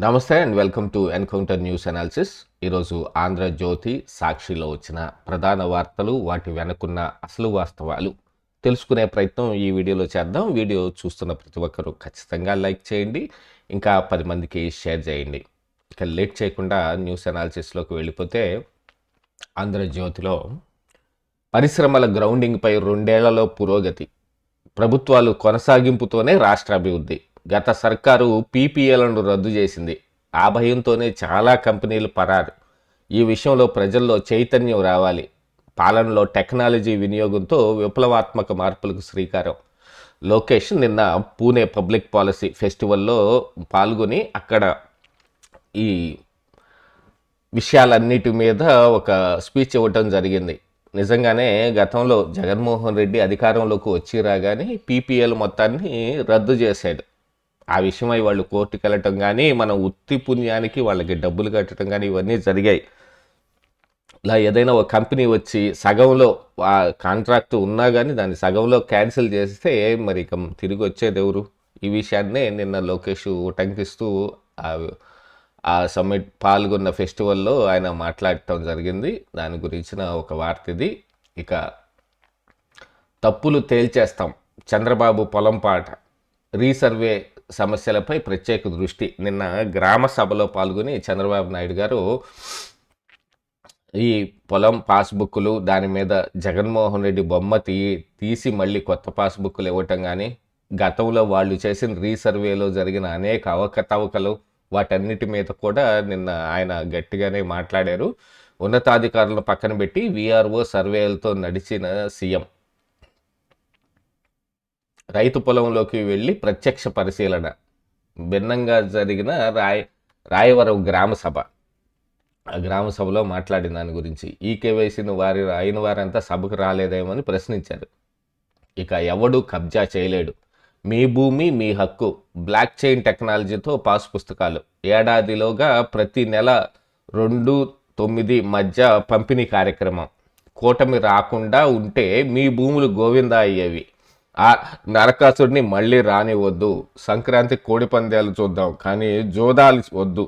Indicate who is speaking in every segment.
Speaker 1: నమస్తే and welcome to encounter news analysis. ఈరోజు ఆంధ్రజ్యోతి, సాక్షిలో వచ్చిన ప్రధాన వార్తలు, వాటి వెనుకున్న అసలు వాస్తవాలు తెలుసుకునే ప్రయత్నం ఈ వీడియోలో చేద్దాం. వీడియో చూస్తున్న ప్రతి ఒక్కరూ ఖచ్చితంగా లైక్ చేయండి, ఇంకా 10 మందికి షేర్ చేయండి. ఇక లేట్ చేయకుండా న్యూస్ అనాలిసిస్లోకి వెళ్ళిపోతే, ఆంధ్రజ్యోతిలో పరిశ్రమల గ్రౌండింగ్పై 2 ఏళ్లలో పురోగతి, ప్రభుత్వాలు కొనసాగింపుతోనే రాష్ట్ర అభివృద్ధి. గత సర్కారు పీపీఏలను రద్దు చేసింది. ఆ భయంతోనే చాలా కంపెనీలు పరారు. ఈ విషయంలో ప్రజల్లో చైతన్యం రావాలి. పాలనలో టెక్నాలజీ వినియోగంతో విప్లవాత్మక మార్పులకు శ్రీకారం. లోకేష్ నిన్న పూణే పబ్లిక్ పాలసీ ఫెస్టివల్లో పాల్గొని అక్కడ ఈ విషయాలన్నిటి మీద ఒక స్పీచ్ ఇవ్వటం జరిగింది. నిజంగానే గతంలో జగన్మోహన్ రెడ్డి అధికారంలోకి వచ్చి రాగానే పీపీఎల్ మొత్తాన్ని రద్దు చేశాడు. ఆ విషయమై వాళ్ళు కోర్టుకు వెళ్ళటం కానీ, మన ఉత్తి పుణ్యానికి వాళ్ళకి డబ్బులు కట్టడం కానీ ఇవన్నీ జరిగాయి. ఇలా ఏదైనా ఒక కంపెనీ వచ్చి సగంలో ఆ కాంట్రాక్ట్ ఉన్నా కానీ దాన్ని సగంలో క్యాన్సిల్ చేస్తే మరి ఇక తిరిగి వచ్చేది ఎవరు? ఈ విషయాన్నే నిన్న లోకేష్ ఉటంకిస్తూ ఆ సమ్మిట్ పాల్గొన్న ఫెస్టివల్లో ఆయన మాట్లాడటం జరిగింది. దాని గురించిన ఒక వార్త ఇది. ఇక తప్పులు తేల్చేస్తాం, చంద్రబాబు పొలం పాట, రీసర్వే సమస్యలపై ప్రత్యేక దృష్టి. నిన్న గ్రామ సభలో పాల్గొని చంద్రబాబు నాయుడు గారు ఈ పొలం పాస్బుక్లు దాని మీద జగన్మోహన్ రెడ్డి బొమ్మ తీసి మళ్ళీ కొత్త పాస్బుక్లు ఇవ్వటం కానీ, గతంలో వాళ్ళు చేసిన రీసర్వేలో జరిగిన అనేక అవకతవకలు వాటన్నిటి మీద కూడా నిన్న ఆయన గట్టిగానే మాట్లాడారు. ఉన్నతాధికారులను పక్కన పెట్టి వీఆర్ఓ సర్వేలతో నడిచిన సీఎం రైతు పొలంలోకి వెళ్ళి ప్రత్యక్ష పరిశీలన. భిన్నంగా జరిగిన రాయవరం గ్రామ సభ. ఆ గ్రామ సభలో మాట్లాడిన దాని గురించి ఈ కేవైసీని అయిన వారంతా సభకు రాలేదేమో అని ప్రశ్నించారు. ఇక ఎవడు కబ్జా చేయలేడు, మీ భూమి మీ హక్కు, బ్లాక్ చైన్ టెక్నాలజీతో పాస్ పుస్తకాలు. ఏడాదిలోగా ప్రతి నెల 2-9 మధ్య పంపిణీ కార్యక్రమం. కూటమి రాకుండా ఉంటే మీ భూములు గోవిందా అయ్యేవి. ఆ నరకాసుడిని మళ్ళీ రానివద్దు. సంక్రాంతి కోడి పందాలు చూద్దాం, కానీ జోదాలు వద్దు.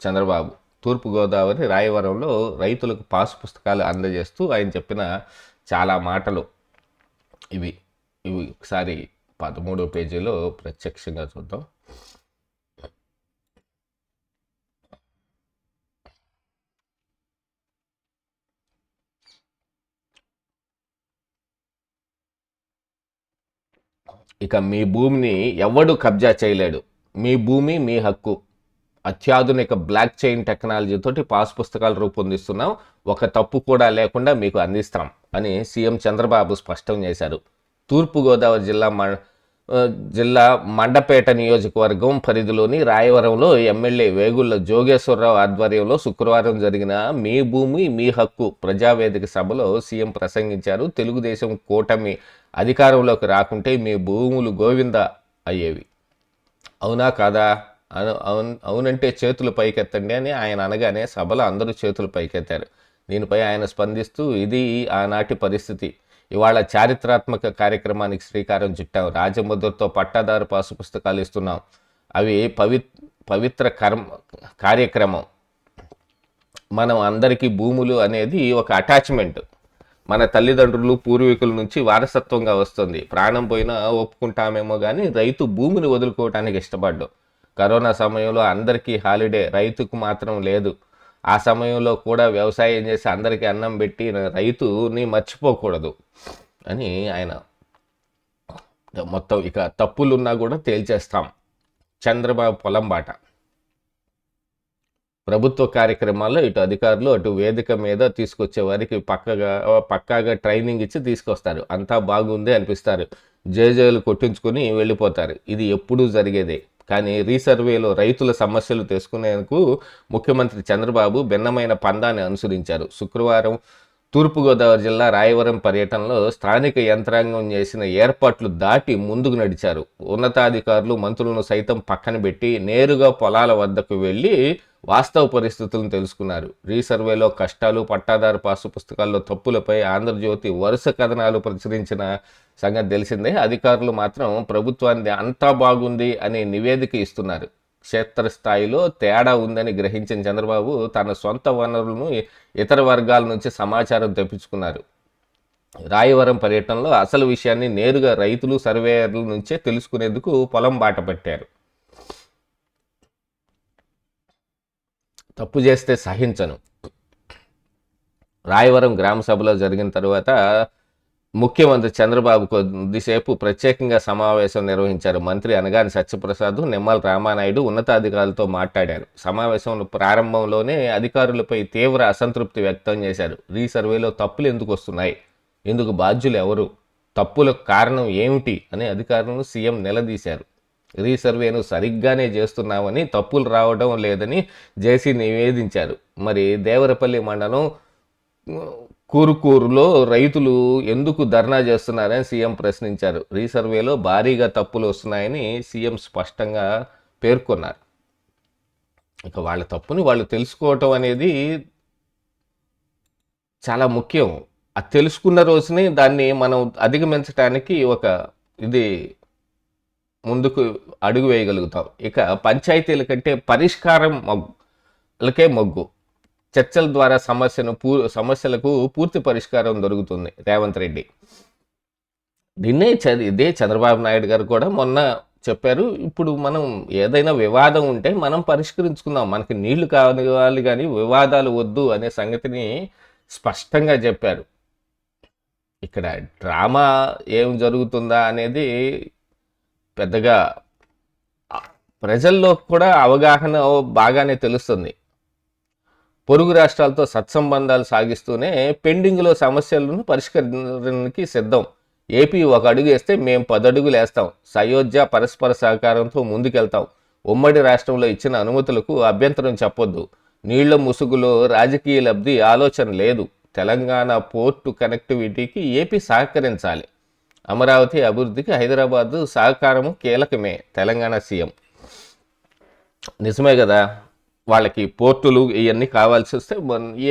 Speaker 1: చంద్రబాబు. తూర్పుగోదావరి రాయవరంలో రైతులకు పాస్ పుస్తకాలు అందజేస్తూ ఆయన చెప్పిన చాలా మాటలు ఇవి ఒకసారి 13వ పేజీలో ప్రత్యక్షంగా చూద్దాం. ఇక మీ భూమిని ఎవడు కబ్జా చేయలేడు, మీ భూమి మీ హక్కు, అత్యాధునిక బ్లాక్ చైన్ టెక్నాలజీతోటి పాస్ పుస్తకాలు రూపొందిస్తున్నాం, ఒక తప్పు కూడా లేకుండా మీకు అందిస్తాం అని సీఎం చంద్రబాబు స్పష్టం చేశారు. తూర్పుగోదావరి జిల్లా మండపేట నియోజకవర్గం పరిధిలోని రాయవరంలో ఎమ్మెల్యే వేగుళ్ల జోగేశ్వరరావు ఆధ్వర్యంలో శుక్రవారం జరిగిన మీ భూమి మీ హక్కు ప్రజావేదిక సభలో సీఎం ప్రసంగించారు. తెలుగుదేశం కూటమి అధికారంలోకి రాకుంటే మీ భూములు గోవింద అయ్యేవి. అవునా కాదా? అవునంటే చేతులు పైకెత్తండి అని ఆయన అనగానే సభలో అందరూ చేతులు పైకెత్తారు. దీనిపై ఆయన స్పందిస్తూ, ఇది ఆనాటి పరిస్థితి. ఇవాళ చారిత్రాత్మక కార్యక్రమానికి శ్రీకారం చుట్టాం. రాజముద్రతో పట్టాదారు పాసు పుస్తకాలు ఇస్తున్నాం. అవి పవిత్ర కార్యక్రమం. మనం అందరికీ భూములు అనేది ఒక అటాచ్మెంట్. మన తల్లిదండ్రులు పూర్వీకుల నుంచి వారసత్వంగా వస్తుంది. ప్రాణం పోయినా ఒప్పుకుంటామేమో కానీ రైతు భూమిని వదులుకోవటానికి ఇష్టపడ్డాం. కరోనా సమయంలో అందరికీ హాలిడే, రైతుకు మాత్రం లేదు. ఆ సమయంలో కూడా వ్యవసాయం చేసి అందరికీ అన్నం పెట్టి రైతుని మర్చిపోకూడదు అని ఆయన మొత్తం ఇక తప్పులున్నా కూడా తేల్చేస్తాం. చంద్రబాబు పొలం బాట. ప్రభుత్వ కార్యక్రమాల్లో ఇటు అధికారులు అటు వేదిక మీద తీసుకొచ్చే వారికి పక్కాగా ట్రైనింగ్ ఇచ్చి తీసుకొస్తారు. అంతా బాగుంది అనిపిస్తారు, జేజేలు కొట్టించుకుని వెళ్ళిపోతారు. ఇది ఎప్పుడూ జరిగేదే. కానీ రీసర్వేలో రైతుల సమస్యలు తెలుసుకునేందుకు ముఖ్యమంత్రి చంద్రబాబు భిన్నమైన పందాన్ని అనుసరించారు. శుక్రవారం తూర్పుగోదావరి జిల్లా రాయవరం పర్యటనలో స్థానిక యంత్రాంగం చేసిన ఏర్పాట్లు దాటి ముందుకు నడిచారు. ఉన్నతాధికారులు మంత్రులను సైతం పక్కన పెట్టి నేరుగా పొలాల వద్దకు వెళ్ళి వాస్తవ పరిస్థితులను తెలుసుకున్నారు. రీసర్వేలో కష్టాలు, పట్టాదారు పాసు పుస్తకాల్లో తప్పులపై ఆంధ్రజ్యోతి వరుస కథనాలు ప్రచురించిన సంగతి తెలిసిందే. అధికారులు మాత్రం ప్రభుత్వాన్ని అంతా బాగుంది అనే నివేదిక ఇస్తున్నారు. క్షేత్రస్థాయిలో తేడా ఉందని గ్రహించిన చంద్రబాబు తన సొంత వనరులను ఇతర వర్గాల నుంచి సమాచారం తెప్పించుకున్నారు. రాయవరం పర్యటనలో అసలు విషయాన్ని నేరుగా రైతులు సర్వేయర్ల నుంచే తెలుసుకునేందుకు పొలం బాట పట్టారు. తప్పు చేస్తే సహించను. రాయవరం గ్రామ సభలో జరిగిన తర్వాత ముఖ్యమంత్రి చంద్రబాబు కొద్దిసేపు ప్రత్యేకంగా సమావేశం నిర్వహించారు. మంత్రి అనగాని సత్యప్రసాద్, నిమ్మల రామానాయుడు ఉన్నతాధికారులతో మాట్లాడారు. సమావేశం ప్రారంభంలోనే అధికారులపై తీవ్ర అసంతృప్తి వ్యక్తం చేశారు. రీసర్వేలో తప్పులు ఎందుకు వస్తున్నాయి, ఇందుకు బాధ్యులు ఎవరు, తప్పులకు కారణం ఏమిటి అని అధికారులను సీఎం నిలదీశారు. రీసర్వేను సరిగ్గానే చేస్తున్నామని, తప్పులు రావడం లేదని జేసీ నివేదించారు. మరి దేవరపల్లి మండలం కూరుకూరులో రైతులు ఎందుకు ధర్నా చేస్తున్నారని సీఎం ప్రశ్నించారు. రీసర్వేలో భారీగా తప్పులు వస్తున్నాయని సీఎం స్పష్టంగా పేర్కొన్నారు. ఇక వాళ్ళ తప్పుని వాళ్ళు తెలుసుకోవటం అనేది చాలా ముఖ్యం. అది తెలుసుకున్న రోజునే దాన్ని మనం అధిగమించడానికి ముందుకు అడుగు వేయగలుగుతాం. ఇక పంచాయతీల కంటే పరిష్కారం మొగ్గు. చర్చల ద్వారా సమస్యలకు పూర్తి పరిష్కారం దొరుకుతుంది. రేవంత్ రెడ్డి ఇదే చంద్రబాబు నాయుడు గారు కూడా మొన్న చెప్పారు. ఇప్పుడు మనం ఏదైనా వివాదం ఉంటే మనం పరిష్కరించుకుందాం, మనకి నీళ్లు కావాలి కానీ వివాదాలు వద్దు అనే సంగతిని స్పష్టంగా చెప్పారు. ఇక్కడ డ్రామా ఏం జరుగుతుందా అనేది పెద్దగా ప్రజల్లో కూడా అవగాహన బాగానే తెలుస్తుంది. పొరుగు రాష్ట్రాలతో సత్సంబంధాలు సాగిస్తూనే పెండింగ్లో సమస్యలను పరిష్కరించడానికి సిద్ధం. ఏపీ ఒక అడుగు వేస్తే మేము 10 అడుగులు వేస్తాం. సయోధ్య పరస్పర సహకారంతో ముందుకెళ్తాం. ఉమ్మడి రాష్ట్రంలో ఇచ్చిన అనుమతులకు అభ్యంతరం చెప్పొద్దు. నీళ్ల ముసుగులో రాజకీయ లబ్ధి ఆలోచన లేదు. తెలంగాణ పోర్టు కనెక్టివిటీకి ఏపీ సహకరించాలి. అమరావతి అభివృద్ధికి హైదరాబాద్ సహకారము కీలకమే. తెలంగాణ సీఎం నిజమే కదా, వాళ్ళకి పోర్టులు ఇవన్నీ కావాల్సి వస్తే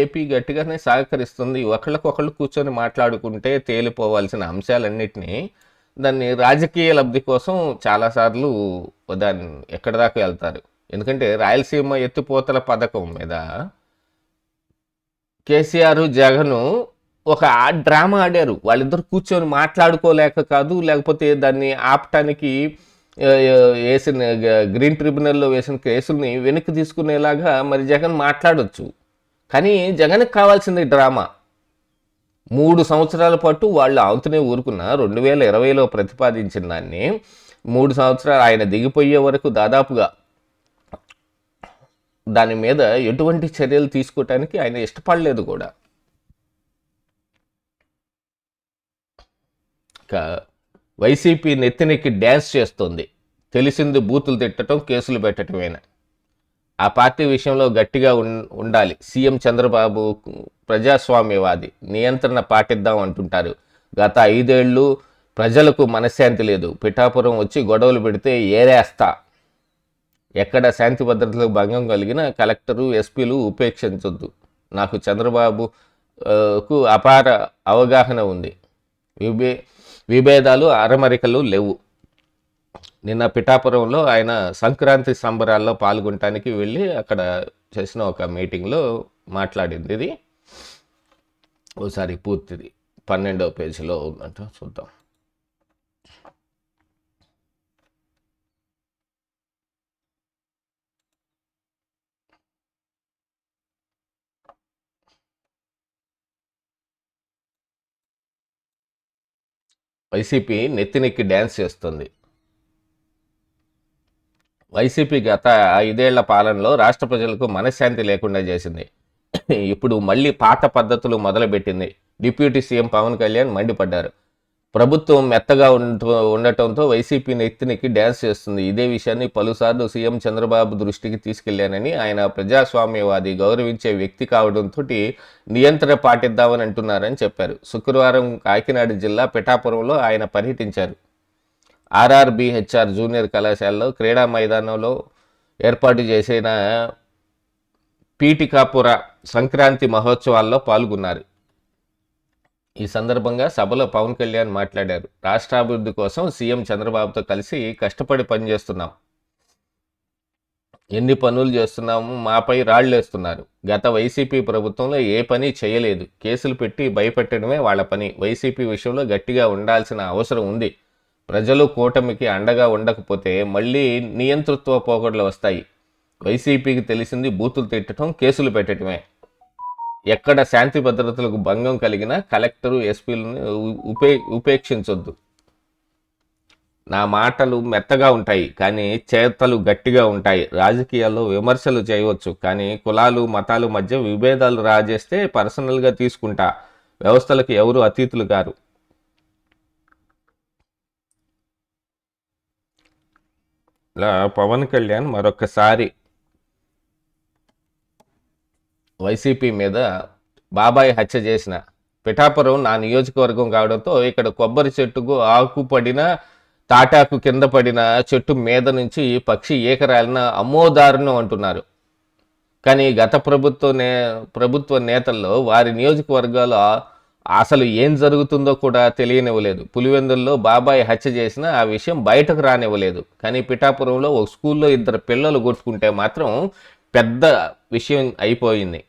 Speaker 1: ఏపీ గట్టిగానే సహకరిస్తుంది. ఒకళ్ళకొకళ్ళు కూర్చొని మాట్లాడుకుంటే తేలిపోవాల్సిన అంశాలన్నింటినీ దాన్ని రాజకీయ లబ్ధి కోసం చాలాసార్లు దాన్ని ఎక్కడి దాకా వెళ్తారు. ఎందుకంటే రాయలసీమ ఎత్తిపోతల పథకం మీద కేసీఆర్ జగన్ ఒక డ్రామా ఆడారు. వాళ్ళిద్దరు కూర్చొని మాట్లాడుకోలేక కాదు, లేకపోతే దాన్ని ఆపటానికి వేసిన గ్రీన్ ట్రిబ్యునల్లో వేసిన కేసుల్ని వెనక్కి తీసుకునేలాగా మరి జగన్ మాట్లాడొచ్చు. కానీ జగన్కి కావాల్సింది డ్రామా. 3 సంవత్సరాల పాటు వాళ్ళు ఆవుతూనే ఊరుకున్న 2020లో ప్రతిపాదించిన దాన్ని 3 సంవత్సరాలు ఆయన దిగిపోయే వరకు దాదాపుగా దాని మీద ఎటువంటి చర్యలు తీసుకోవటానికి ఆయన ఇష్టపడలేదు కూడా. వైసీపీ నెత్తినెక్కి డ్యాన్స్ చేస్తుంది. తెలిసింది బూతులు తిట్టడం, కేసులు పెట్టడమేనా. ఆ పార్టీ విషయంలో గట్టిగా ఉండాలి. సీఎం చంద్రబాబు ప్రజాస్వామ్యవాది, నియంత్రణ పాటిద్దాం అంటుంటారు. గత 5 ఏళ్ళు ప్రజలకు మనశ్శాంతి లేదు. పిఠాపురం వచ్చి గొడవలు పెడితే ఏరేస్తా. ఎక్కడ శాంతి భద్రతలకు భంగం కలిగిన కలెక్టరు, ఎస్పీలు ఉపేక్షించొద్దు. నాకు చంద్రబాబుకు అపార అవగాహన ఉంది. విభేదాలు అరమరికలు లేవు. నిన్న పిఠాపురంలో ఆయన సంక్రాంతి సంబరాల్లో పాల్గొనడానికి వెళ్ళి అక్కడ చేసిన ఒక మీటింగ్లో మాట్లాడింది. ఇది ఓసారి పూర్తిది 12వ పేజీలో ఉందంట, చూద్దాం. వైసీపీ నెత్తినెక్కి డ్యాన్స్ చేస్తుంది. వైసీపీ గత 5 ఏళ్ల పాలనలో రాష్ట్ర ప్రజలకు మనశ్శాంతి లేకుండా చేసింది. ఇప్పుడు మళ్ళీ పాత పద్ధతులు మొదలుపెట్టింది. డిప్యూటీ సీఎం పవన్ కళ్యాణ్ మండిపడ్డారు. ప్రభుత్వం మెత్తగా ఉండటంతో వైసీపీ నెత్తినెక్కి డ్యాన్స్ చేస్తుంది. ఇదే విషయాన్ని పలుసార్లు సీఎం చంద్రబాబు దృష్టికి తీసుకెళ్లానని, ఆయన ప్రజాస్వామ్యవాది, గౌరవించే వ్యక్తి కావడంతో నియంత్రణ పాటిద్దామని అంటున్నారని చెప్పారు. శుక్రవారం కాకినాడ జిల్లా పిఠాపురంలో ఆయన పర్యటించారు. ఆర్ఆర్బిహెచ్ఆర్ జూనియర్ కళాశాలలో క్రీడా మైదానంలో ఏర్పాటు చేసిన పీఠికాపుర సంక్రాంతి మహోత్సవాల్లో పాల్గొన్నారు. ఈ సందర్భంగా సభలో పవన్ కళ్యాణ్ మాట్లాడారు. రాష్ట్రాభివృద్ధి కోసం సీఎం చంద్రబాబుతో కలిసి కష్టపడి పనిచేస్తున్నాం. ఎన్ని పనులు చేస్తున్నాము, మాపై రాళ్ళేస్తున్నారు. గత వైసీపీ ప్రభుత్వంలో ఏ పని చేయలేదు. కేసులు పెట్టి భయపెట్టడమే వాళ్ళ పని. వైసీపీ విషయంలో గట్టిగా ఉండాల్సిన అవసరం ఉంది. ప్రజలు కూటమికి అండగా ఉండకపోతే మళ్ళీ నియంతృత్వ పోకడలు వస్తాయి. వైసీపీకి తెలిసింది బూతులు తిట్టడం, కేసులు పెట్టడమే. ఎక్కడ శాంతి భద్రతలకు భంగం కలిగినా కలెక్టరు, ఎస్పీలను ఉపేక్షించొద్దు. నా మాటలు మెత్తగా ఉంటాయి, కానీ చేతలు గట్టిగా ఉంటాయి. రాజకీయాల్లో విమర్శలు చేయవచ్చు, కానీ కులాలు మతాలు మధ్య విభేదాలు రాజేస్తే పర్సనల్గా తీసుకుంటా. వ్యవస్థలకు ఎవరు అతీతులు గారు. ఇలా పవన్ కళ్యాణ్ మరొకసారి వైసీపీ మీద బాబాయ్ హత్య చేసిన పిఠాపురం నా నియోజకవర్గం కావడంతో ఇక్కడ కొబ్బరి చెట్టుకు ఆకు పడిన తాటాకు కింద పడిన చెట్టు మీద నుంచి పక్షి ఏకరాలిన అమ్మోదారుణం అంటున్నారు. కానీ గత ప్రభుత్వ నేతల్లో వారి నియోజకవర్గాలు అసలు ఏం జరుగుతుందో కూడా తెలియనివ్వలేదు. పులివెందుల్లో బాబాయ్ హత్య చేసినా ఆ విషయం బయటకు రానివ్వలేదు. కానీ పిఠాపురంలో ఒక స్కూల్లో 2 పిల్లలు కొట్టుకుంటే మాత్రం పెద్ద విషయం అయిపోయింది.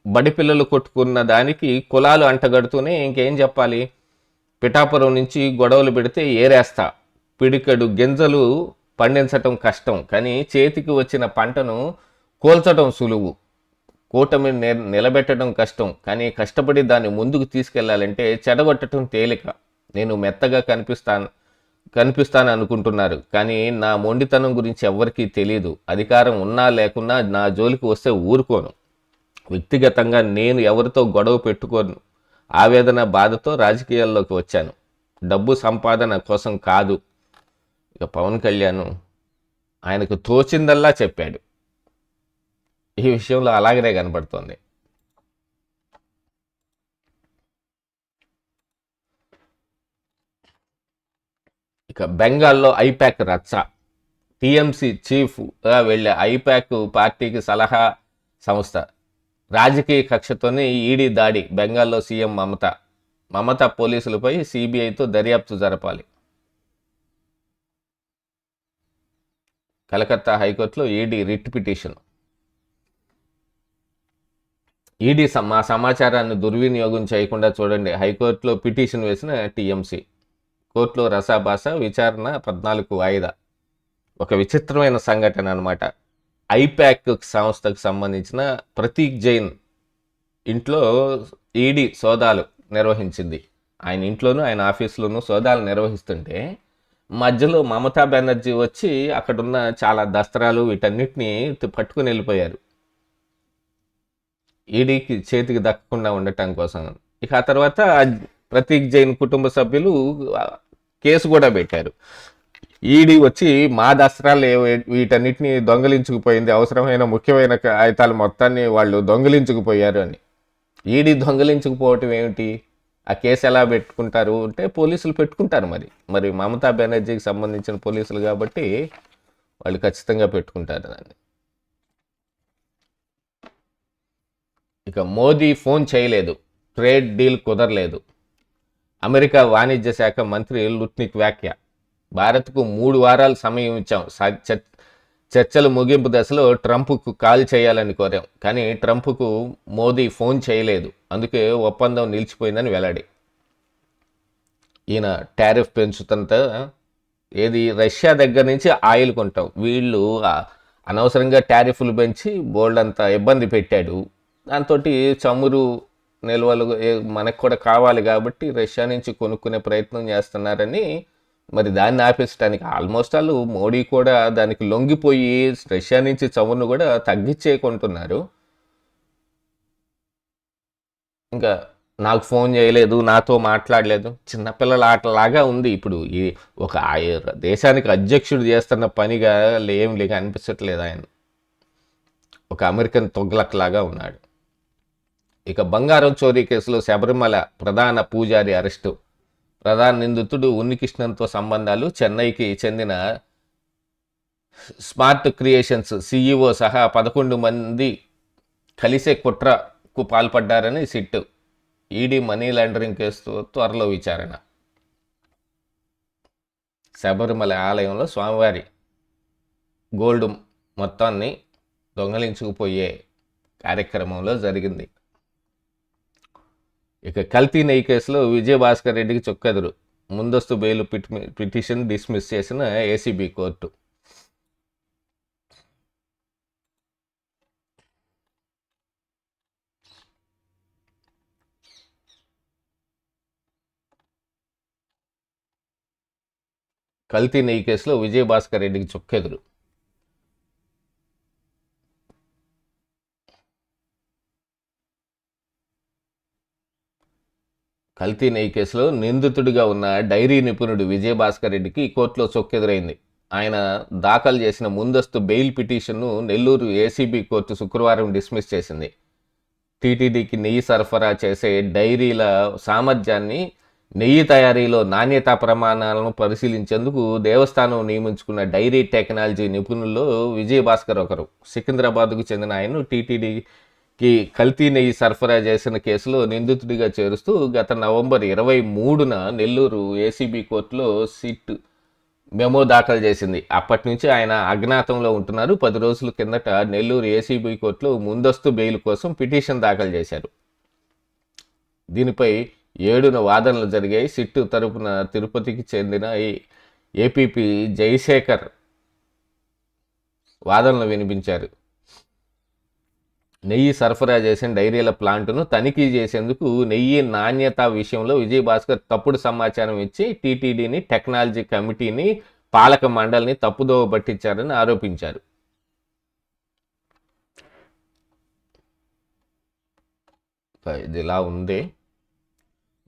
Speaker 1: బడి పిల్లలు కొట్టుకున్న దానికి కులాలు అంటగడుతూనే ఇంకేం చెప్పాలి. పిఠాపురం నుంచి గొడవలు పెడితే ఏరేస్తా. పిడికడు గింజలు పండించటం కష్టం, కానీ చేతికి వచ్చిన పంటను కోల్చడం సులువు. కూటమి నిలబెట్టడం కష్టం, కానీ కష్టపడి దాన్ని ముందుకు తీసుకెళ్లాలంటే చెడగొట్టడం తేలిక. నేను మెత్తగా కనిపిస్తాను అనుకుంటున్నారు, కానీ నా మొండితనం గురించి ఎవ్వరికీ తెలియదు. అధికారం ఉన్నా లేకున్నా నా జోలికి వస్తే ఊరుకోను. వ్యక్తిగతంగా నేను ఎవరితో గొడవ పెట్టుకోను. ఆవేదన బాధతో రాజకీయాల్లోకి వచ్చాను, డబ్బు సంపాదన కోసం కాదు. ఇక పవన్ కళ్యాణ్ ఆయనకు తోచిందల్లా చెప్పాడు. ఈ విషయంలో అలాగనే కనబడుతోంది. ఇక బెంగాల్లో ఐపాక్ రచ్చ. టీఎంసీ చీఫ్గా వెళ్ళే ఐపాక్ పార్టీకి సలహా సంస్థ. రాజకీయ కక్షతోనే ఈడీ దాడి. బెంగాల్లో సీఎం మమత పోలీసులపై సిబిఐతో దర్యాప్తు జరపాలి. కలకత్తా హైకోర్టులో ఈడీ రిట్ పిటిషన్. ఈడీ మా సమాచారాన్ని దుర్వినియోగం చేయకుండా చూడండి. హైకోర్టులో పిటిషన్ వేసిన టీఎంసీ. కోర్టులో రసాభాస, విచారణ 14కు వాయిదా. ఒక విచిత్రమైన సంఘటన అనమాట. ఐపాక్ సంస్థకు సంబంధించిన ప్రతీక్ జైన్ ఇంట్లో ఈడీ సోదాలు నిర్వహించింది. ఆయన ఇంట్లోనూ ఆయన ఆఫీసులోనూ సోదాలు నిర్వహిస్తుంటే మధ్యలో మమతా బెనర్జీ వచ్చి అక్కడున్న చాలా దస్త్రాలు వీటన్నిటిని పట్టుకుని వెళ్ళిపోయారు, ఈడీకి చేతికి దక్కకుండా ఉండటం కోసం. ఇక ఆ తర్వాత ప్రతీక్ జైన్ కుటుంబ సభ్యులు కేసు కూడా పెట్టారు. ఈడీ వచ్చి మా దస్త్రాలు వీటన్నిటిని దొంగలించుకుపోయింది, అవసరమైన ముఖ్యమైన కాగితాలు మొత్తాన్ని వాళ్ళు దొంగలించుకుపోయారు అని. ఈడీ దొంగలించుకుపోవటం ఏమిటి? ఆ కేసు ఎలా పెట్టుకుంటారు అంటే పోలీసులు పెట్టుకుంటారు. మరి మమతా బెనర్జీకి సంబంధించిన పోలీసులు కాబట్టి వాళ్ళు ఖచ్చితంగా పెట్టుకుంటారు దాన్ని. ఇక మోదీ ఫోన్ చేయలేదు, ట్రేడ్ డీల్ కుదరలేదు. అమెరికా వాణిజ్య శాఖ మంత్రి లుట్నిక్ వ్యాఖ్య. భారత్కు 3 వారాలు సమయం ఇచ్చాం. చర్చలు ముగింపు దశలో ట్రంప్కు కాల్ చేయాలని కోరాం, కానీ ట్రంప్కు మోదీ ఫోన్ చేయలేదు. అందుకే ఒప్పందం నిలిచిపోయిందని వెల్లడి. ఈయన టారిఫ్ పెంచుతంతా ఏది రష్యా దగ్గర నుంచి ఆయిల్ కొంటాం. వీళ్ళు అనవసరంగా టారిఫ్లు పెంచి బోల్డ్ అంతా ఇబ్బంది పెట్టాడు. దాంతో చమురు నిల్వలు మనకు కూడా కావాలి కాబట్టి రష్యా నుంచి కొనుక్కునే ప్రయత్నం చేస్తున్నారని, మరి దాన్ని ఆపేసడానికి ఆల్మోస్ట్ వాళ్ళు మోడీ కూడా దానికి లొంగిపోయి రష్యా నుంచి చమురును కూడా తగ్గించేకుంటున్నారు. ఇంకా నాకు ఫోన్ చేయలేదు, నాతో మాట్లాడలేదు, చిన్నపిల్లల ఆటలాగా ఉంది. ఇప్పుడు ఈ ఒక దేశానికి అధ్యక్షుడు చేస్తున్న పనిగా ఏం అనిపించట్లేదు. ఆయన ఒక అమెరికన్ తొగ్లక్ లాగా ఉన్నాడు. ఇక బంగారం చోరీ కేసులో శబరిమల ప్రధాన పూజారి అరెస్టు. ప్రధాన నిందితుడు ఉన్నికృష్ణన్తో సంబంధాలు. చెన్నైకి చెందిన స్మార్ట్ క్రియేషన్స్ సీఈఓ సహా 11 మంది కలిసే కుట్రకు పాల్పడ్డారని సిట్. ఈడీ మనీ లాండరింగ్ కేసుతో త్వరలో విచారణ. శబరిమల ఆలయంలో స్వామివారి గోల్డ్ మొత్తాన్ని దొంగలించుకుపోయే కార్యక్రమంలో జరిగింది. ఇక కల్తీ నెయ్యి కేసులో విజయభాస్కర్ రెడ్డికి చుక్కెదురు. ముందస్తు బెయిల్ పిటిషన్ డిస్మిస్ చేసిన ఏసీబీ కోర్టు. కల్తీ నెయ్యి కేసులో విజయభాస్కర్ రెడ్డికి చుక్కెదురు. కల్తీ నెయ్యి కేసులో నిందితుడిగా ఉన్న డైరీ నిపుణుడు విజయభాస్కర్ రెడ్డికి కోర్టులో చొక్కెదురైంది. ఆయన దాఖలు చేసిన ముందస్తు బెయిల్ పిటిషన్ను నెల్లూరు ఏసీబీ కోర్టు శుక్రవారం డిస్మిస్ చేసింది. టీటీడీకి నెయ్యి సరఫరా చేసే డైరీల సామర్థ్యాన్ని, నెయ్యి తయారీలో నాణ్యతా ప్రమాణాలను పరిశీలించేందుకు దేవస్థానం నియమించుకున్న డైరీ టెక్నాలజీ నిపుణుల్లో విజయభాస్కర్ ఒకరు. సికింద్రాబాద్కు చెందిన ఆయన్ను టీటీడీకి కల్తీ నెయ్యి సరఫరా చేసిన కేసులో నిందితుడిగా చేరుస్తూ గత నవంబర్ 23న నెల్లూరు ఏసీబీ కోర్టులో సిట్ మెమో దాఖలు చేసింది. అప్పటి నుంచి ఆయన అజ్ఞాతంలో ఉంటున్నారు. 10 రోజుల కిందట నెల్లూరు ఏసీబీ కోర్టులో ముందస్తు బెయిల్ కోసం పిటిషన్ దాఖలు చేశారు. దీనిపై 7న వాదనలు జరిగాయి. సిట్టు తరపున తిరుపతికి చెందిన ఏపీపీ జయశేఖర్ వాదనలు వినిపించారు. నెయ్యి సరఫరా చేసిన డైరీల ప్లాంటును తనిఖీ చేసేందుకు నెయ్యి నాణ్యత విషయంలో విజయభాస్కర్ తప్పుడు సమాచారం ఇచ్చి టీటీడీని, టెక్నాలజీ కమిటీని, పాలక మండలిని తప్పుదోవ పట్టించారని ఆరోపించారు. ఇది ఇలా ఉంది.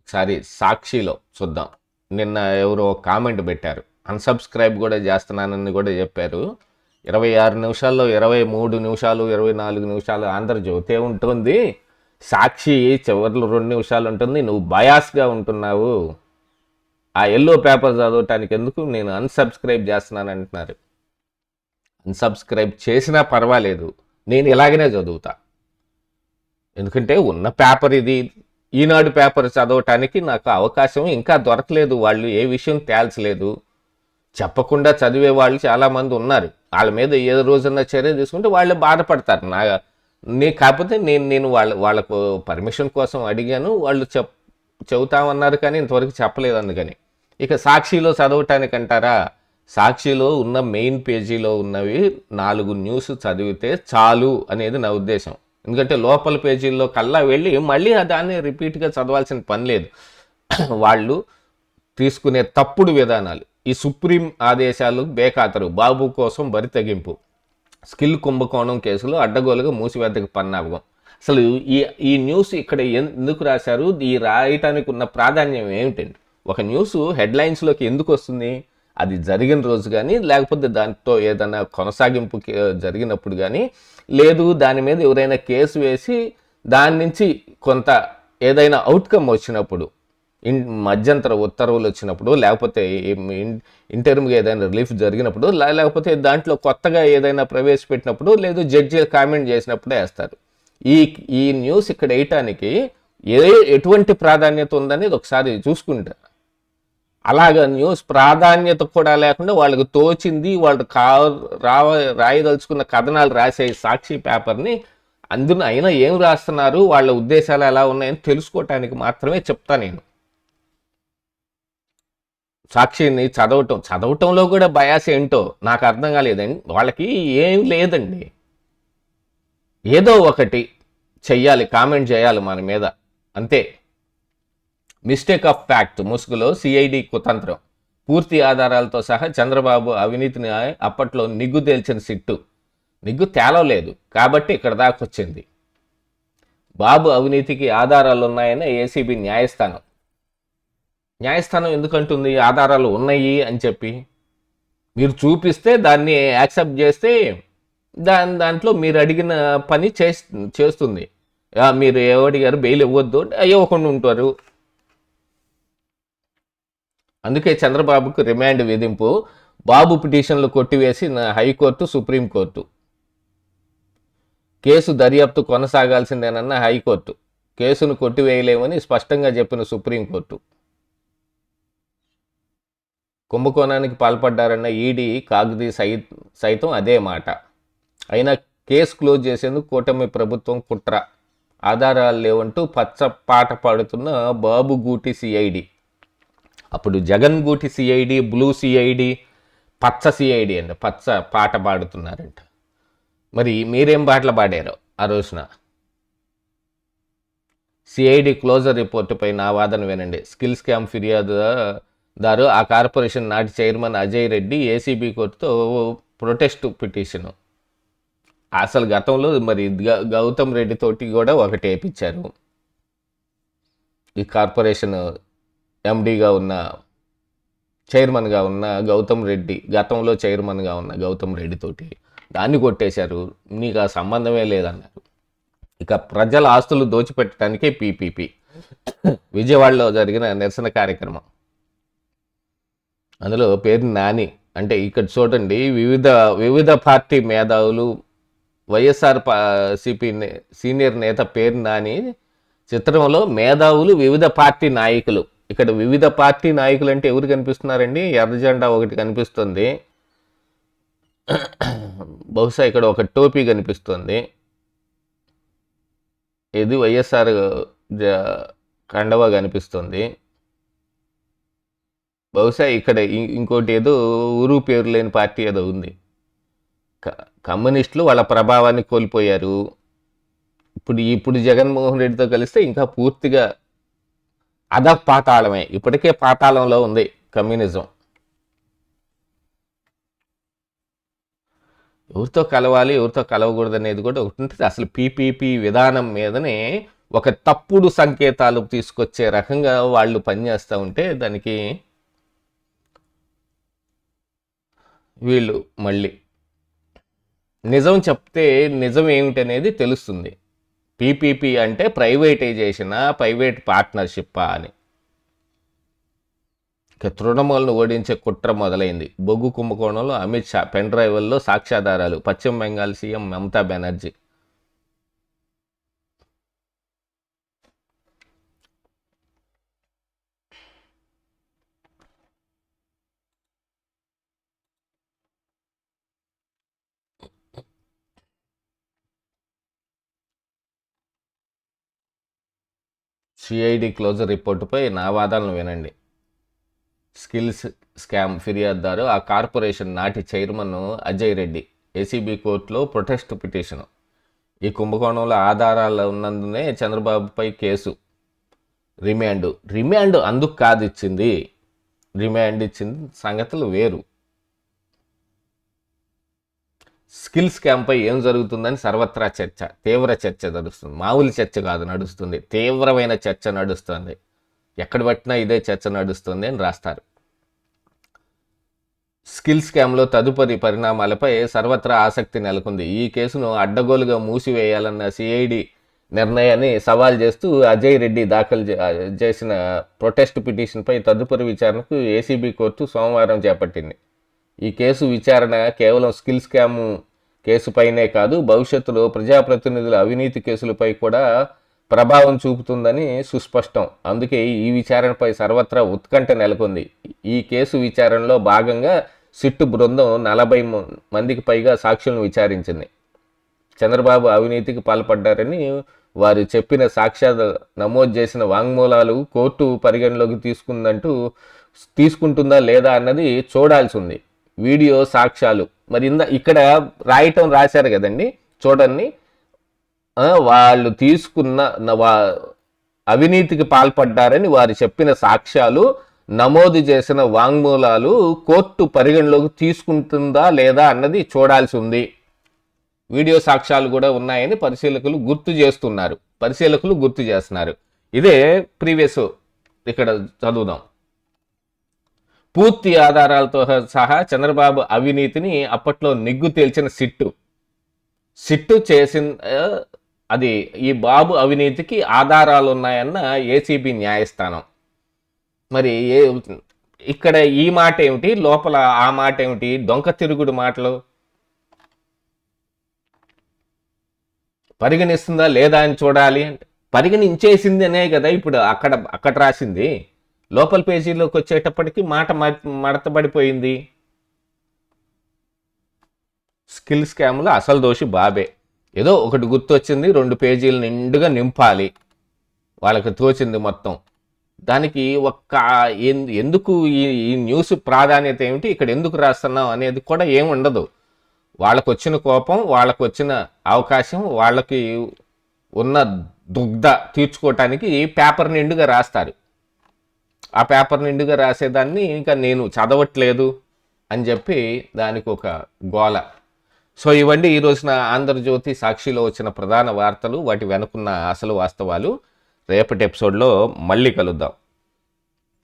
Speaker 1: ఒకసారి సాక్షిలో చూద్దాం. నిన్న ఎవరో కామెంట్ పెట్టారు, అన్సబ్స్క్రైబ్ కూడా చేస్తున్నానని కూడా చెప్పారు. 26 నిమిషాల్లో 23 నిమిషాలు 24 నిమిషాలు ఆంధ్రజ్యోతి ఉంటుంది, సాక్షి చివరిలో 2 నిమిషాలు ఉంటుంది. నువ్వు బయాస్గా ఉంటున్నావు, ఆ ఎల్లో పేపర్ చదవటానికి ఎందుకు నేను అన్సబ్స్క్రైబ్ చేస్తున్నాను అంటున్నారు. అన్సబ్స్క్రైబ్ చేసినా పర్వాలేదు, నేను ఇలాగనే చదువుతా. ఎందుకంటే ఉన్న పేపర్ ఇది. ఈనాడు పేపర్ చదవటానికి నాకు అవకాశం ఇంకా దొరకలేదు. వాళ్ళు ఏ విషయం తేల్చలేదు. చెప్పకుండా చదివే వాళ్ళు చాలామంది ఉన్నారు. వాళ్ళ మీద ఏ రోజున చర్య తీసుకుంటే వాళ్ళు బాధపడతారు. కాకపోతే నేను వాళ్ళకు పర్మిషన్ కోసం అడిగాను, వాళ్ళు చెబుతామన్నారు కానీ ఇంతవరకు చెప్పలేదు. అందుకని ఇక సాక్షిలో చదవటానికంటారా, సాక్షిలో ఉన్న మెయిన్ పేజీలో ఉన్నవి 4 న్యూస్ చదివితే చాలు అనేది నా ఉద్దేశం. ఎందుకంటే లోపల పేజీల్లో కల్లా వెళ్ళి మళ్ళీ దాన్ని రిపీట్గా చదవాల్సిన పని లేదు. వాళ్ళు తీసుకునే తప్పుడు విధానాలు. ఈ సుప్రీం ఆదేశాలు బేఖాతరు, బాబు కోసం బరి తెగింపు, స్కిల్ కుంభకోణం కేసులో అడ్డగోలుగా మూసివేతకు పన్నాగం. అసలు ఈ న్యూస్ ఇక్కడ ఎందుకు రాశారు, ఈ రాయటానికి ఉన్న ప్రాధాన్యం ఏమిటండి? ఒక న్యూస్ హెడ్లైన్స్లోకి ఎందుకు వస్తుంది? అది జరిగిన రోజు కానీ, లేకపోతే దాంతో ఏదైనా కొనసాగింపు జరిగినప్పుడు కానీ, లేదు దాని మీద ఎవరైనా కేసు వేసి దాని నుంచి కొంత ఏదైనా అవుట్కమ్ వచ్చినప్పుడు, మధ్యంతర ఉత్తర్వులు వచ్చినప్పుడు, లేకపోతే ఇంటర్మ్గా ఏదైనా రిలీఫ్ జరిగినప్పుడు, లేకపోతే దాంట్లో కొత్తగా ఏదైనా ప్రవేశపెట్టినప్పుడు, లేదు జడ్జి కామెంట్ చేసినప్పుడే వేస్తారు. ఈ న్యూస్ ఇక్కడ వేయటానికి ఎటువంటి ప్రాధాన్యత ఉందనేది ఒకసారి చూసుకుంటా. అలాగ న్యూస్ ప్రాధాన్యత కూడా లేకుండా వాళ్ళకి తోచింది, వాళ్ళు రాయదలుచుకున్న కథనాలు రాసే సాక్షి పేపర్ని అందులో అయినా ఏం రాస్తున్నారు, వాళ్ళ ఉద్దేశాలు ఎలా ఉన్నాయని తెలుసుకోవటానికి మాత్రమే చెప్తా నేను. సాక్షిని చదవటంలో కూడా బయాస్ ఏంటో నాకు అర్థం కాలేదండి. వాళ్ళకి ఏం లేదండి, ఏదో ఒకటి చెయ్యాలి, కామెంట్ చేయాలి మన మీద, అంతే. మిస్టేక్ ఆఫ్ ఫ్యాక్ట్ ముసుగులో సిఐడి కుతంత్రం, పూర్తి ఆధారాలతో సహా చంద్రబాబు అవినీతిని అప్పట్లో నిగ్గు తేల్చిన సిట్టు నిగ్గు తేలలేదు కాబట్టి ఇక్కడ దాకా వచ్చింది. బాబు అవినీతికి ఆధారాలు ఉన్నాయని ఏసీబీ న్యాయస్థానం ఎందుకంటుంది ఆధారాలు ఉన్నాయి అని చెప్పి? మీరు చూపిస్తే దాన్ని యాక్సెప్ట్ చేస్తే దాంట్లో మీరు అడిగిన పని చేస్తుంది. మీరు ఏమడిగారు, బెయిల్ ఇవ్వద్దు అంటే ఇవ్వకుండా ఉంటారు. అందుకే చంద్రబాబుకు రిమాండ్ విధింపు, బాబు పిటిషన్లు కొట్టివేసి హైకోర్టు, సుప్రీంకోర్టు. కేసు దర్యాప్తు కొనసాగాల్సిందేనన్న హైకోర్టు, కేసును కొట్టివేయలేమని స్పష్టంగా చెప్పిన సుప్రీంకోర్టు. కుంభకోణానికి పాల్పడ్డారన్న ఈడీ, కాగ్ది సైతం అదే మాట. అయినా కేసు క్లోజ్ చేసేందుకు కూటమి ప్రభుత్వం కుట్ర, ఆధారాలు లేవంటూ పచ్చ పాట పాడుతున్న బాబు గూటి సిఐడి. అప్పుడు జగన్ గూటి సిఐడి, బ్లూ సిఐడి, పచ్చ సిఐడి అండి, పచ్చ పాట పాడుతున్నారంట. మరి మీరేం పాటలు పాడారో ఆ రోజున? సిఐడి క్లోజర్ రిపోర్టుపై నా వాదన వినండి. స్కిల్ స్కామ్ ఫిర్యాదుదారు ఆ కార్పొరేషన్ నాటి చైర్మన్ అజయ్ రెడ్డి ఏసీబీ కోర్టుతో ప్రొటెస్ట్ పిటిషను. అసలు గతంలో మరి గౌతమ్ రెడ్డి తోటి కూడా ఒకటి వేయించారు. ఈ కార్పొరేషన్ ఎండీగా ఉన్న, చైర్మన్గా ఉన్న గౌతమ్ రెడ్డి, గతంలో చైర్మన్గా ఉన్న గౌతమ్ రెడ్డి తోటి దాన్ని కొట్టేశారు. నీకు ఆ సంబంధమే లేదన్నారు. ఇక ప్రజల ఆస్తులు దోచిపెట్టడానికే పీపీపీ. విజయవాడలో జరిగిన నిరసన కార్యక్రమం, అందులో పేరు నాని. అంటే ఇక్కడ చూడండి, వివిధ పార్టీ మేధావులు, వైఎస్ఆర్ సిపి సీనియర్ నేత పేరు నాని చిత్రంలో మేధావులు, వివిధ పార్టీ నాయకులు. ఇక్కడ వివిధ పార్టీ నాయకులు అంటే ఎవరు కనిపిస్తున్నారండి? ఎర్ర జెండా ఒకటి కనిపిస్తుంది, బహుశా ఇక్కడ ఒక టోపీ కనిపిస్తుంది. ఇది వైఎస్ఆర్ కండవా కనిపిస్తుంది. బహుశా ఇక్కడ ఇంకోటి ఏదో ఊరు పేరు లేని పార్టీ ఏదో ఉంది. కమ్యూనిస్టులు వాళ్ళ ప్రభావాన్ని కోల్పోయారు. ఇప్పుడు జగన్మోహన్ రెడ్డితో కలిస్తే ఇంకా పూర్తిగా పాతాళమే. ఇప్పటికే పాతాళంలో ఉంది కమ్యూనిజం. ఎవరితో కలవాలి, ఎవరితో కలవకూడదు అనేది కూడా ఒకటి ఉంటుంది. అసలు పీపీపీ విధానం మీదనే ఒక తప్పుడు సంకేతాలు తీసుకొచ్చే రకంగా వాళ్ళు పనిచేస్తూ ఉంటే దానికి వీళ్ళు మళ్ళీ నిజం చెప్తే నిజం ఏమిటనేది తెలుస్తుంది. పీపీపీ అంటే ప్రైవేటైజేషనా, ప్రైవేట్ పార్ట్నర్షిప్పా అని. ఇక తృణమూలను ఓడించే కుట్ర మొదలైంది. బొగ్గు కుంభకోణంలో అమిత్ షా పెన్ డ్రైవ్ల్లో సాక్ష్యాధారాలు. పశ్చిమ Bengal CM Mamata Banerjee. CID closure రిపోర్టుపై నా వాదనలు వినండి. స్కిల్స్ స్కామ్ ఫిర్యాదుదారు ఆ కార్పొరేషన్ నాటి చైర్మన్ అజయ్ రెడ్డి ఏసీబీ కోర్టులో ప్రొటెస్ట్ పిటిషన్. ఈ కుంభకోణంలో ఆధారాలు ఉన్నందునే చంద్రబాబుపై కేసు. రిమాండ్ అందుకు కాదు ఇచ్చింది. రిమాండ్ ఇచ్చింది సంగతులు వేరు. స్కిల్ స్కామ్పై ఏం జరుగుతుందని సర్వత్రా చర్చ, తీవ్ర చర్చ నడుస్తుంది. మామూలు చర్చ కాదు నడుస్తుంది, తీవ్రమైన చర్చ నడుస్తుంది. ఎక్కడ పట్టినా ఇదే చర్చ నడుస్తుంది అని రాస్తారు. స్కిల్ స్కామ్లో తదుపరి పరిణామాలపై సర్వత్రా ఆసక్తి నెలకొంది. ఈ కేసును అడ్డగోలుగా మూసివేయాలన్న సిఐడి నిర్ణయాన్ని సవాల్ చేస్తూ అజయ్ రెడ్డి దాఖలు చేసిన ప్రొటెస్ట్ పిటిషన్పై తదుపరి విచారణకు ఏసీబీ కోర్టు సోమవారం చేపట్టింది. ఈ కేసు విచారణ కేవలం స్కిల్ స్కామ్ కేసుపైనే కాదు, భవిష్యత్తులో ప్రజాప్రతినిధుల అవినీతి కేసులపై కూడా ప్రభావం చూపుతుందని సుస్పష్టం. అందుకే ఈ విచారణపై సర్వత్రా ఉత్కంఠ నెలకొంది. ఈ కేసు విచారణలో భాగంగా సిట్టు బృందం 40 మందికి పైగా సాక్షులను విచారించింది. చంద్రబాబు అవినీతికి పాల్పడ్డారని వారు చెప్పిన సాక్ష్యాలు నమోదు చేసిన వాంగ్మూలాలు కోర్టు పరిగణలోకి తీసుకుంటుందా లేదా అన్నది చూడాల్సి ఉంది. వీడియో సాక్ష్యాలు మరి ఇక్కడ రాశారు కదండి, చూడండి. వాళ్ళు తీసుకున్న అవినీతికి పాల్పడ్డారని వారు చెప్పిన సాక్ష్యాలు, నమోదు చేసిన వాంగ్మూలాలు కోర్టు పరిగణలోకి తీసుకుంటుందా లేదా అన్నది చూడాల్సి ఉంది. వీడియో సాక్ష్యాలు కూడా ఉన్నాయని పరిశీలకులు గుర్తు చేస్తున్నారు. ఇదే ప్రీవియస్ ఇక్కడ చదువుదాం. పూర్తి ఆధారాలతో సహా చంద్రబాబు అవినీతిని అప్పట్లో నిగ్గు తేల్చిన సిట్టు చేసిన అది ఈ బాబు అవినీతికి ఆధారాలు ఉన్నాయన్న ఏసీబీ న్యాయస్థానం. మరి ఇక్కడ ఈ మాట ఏమిటి, లోపల ఆ మాట ఏమిటి? దొంక తిరుగుడు మాటలు పరిగణిస్తుందా లేదా అని చూడాలి. పరిగణించేసింది అనే కదా ఇప్పుడు అక్కడ రాసింది. లోపల పేజీలోకి వచ్చేటప్పటికి మాట మడతబడిపోయింది. స్కిల్ స్కామ్లో అసలు దోషి బాబే. ఏదో ఒకటి గుర్తొచ్చింది, 2 పేజీలు నిండుగా నింపాలి, వాళ్ళకి తోచింది మొత్తం. దానికి ఎందుకు ఈ న్యూస్ ప్రాధాన్యత ఏమిటి, ఇక్కడ ఎందుకు రాస్తున్నాం అనేది కూడా ఏమి ఉండదు. వాళ్ళకు వచ్చిన కోపం, వాళ్ళకు వచ్చిన అవకాశం, వాళ్ళకి ఉన్న దుగ్ధ తీర్చుకోవటానికి పేపర్ నిండుగా రాస్తారు. ఆ పేపర్ నిండుగా రాసేదాన్ని ఇంకా నేను చదవట్లేదు అని చెప్పి దానికి ఒక గోల. సో ఇవండి ఈ రోజున ఆంధ్రజ్యోతి, సాక్షిలో వచ్చిన ప్రధాన వార్తలు, వాటి వెనుకున్న అసలు వాస్తవాలు. రేపటి ఎపిసోడ్లో మళ్ళీ కలుద్దాం.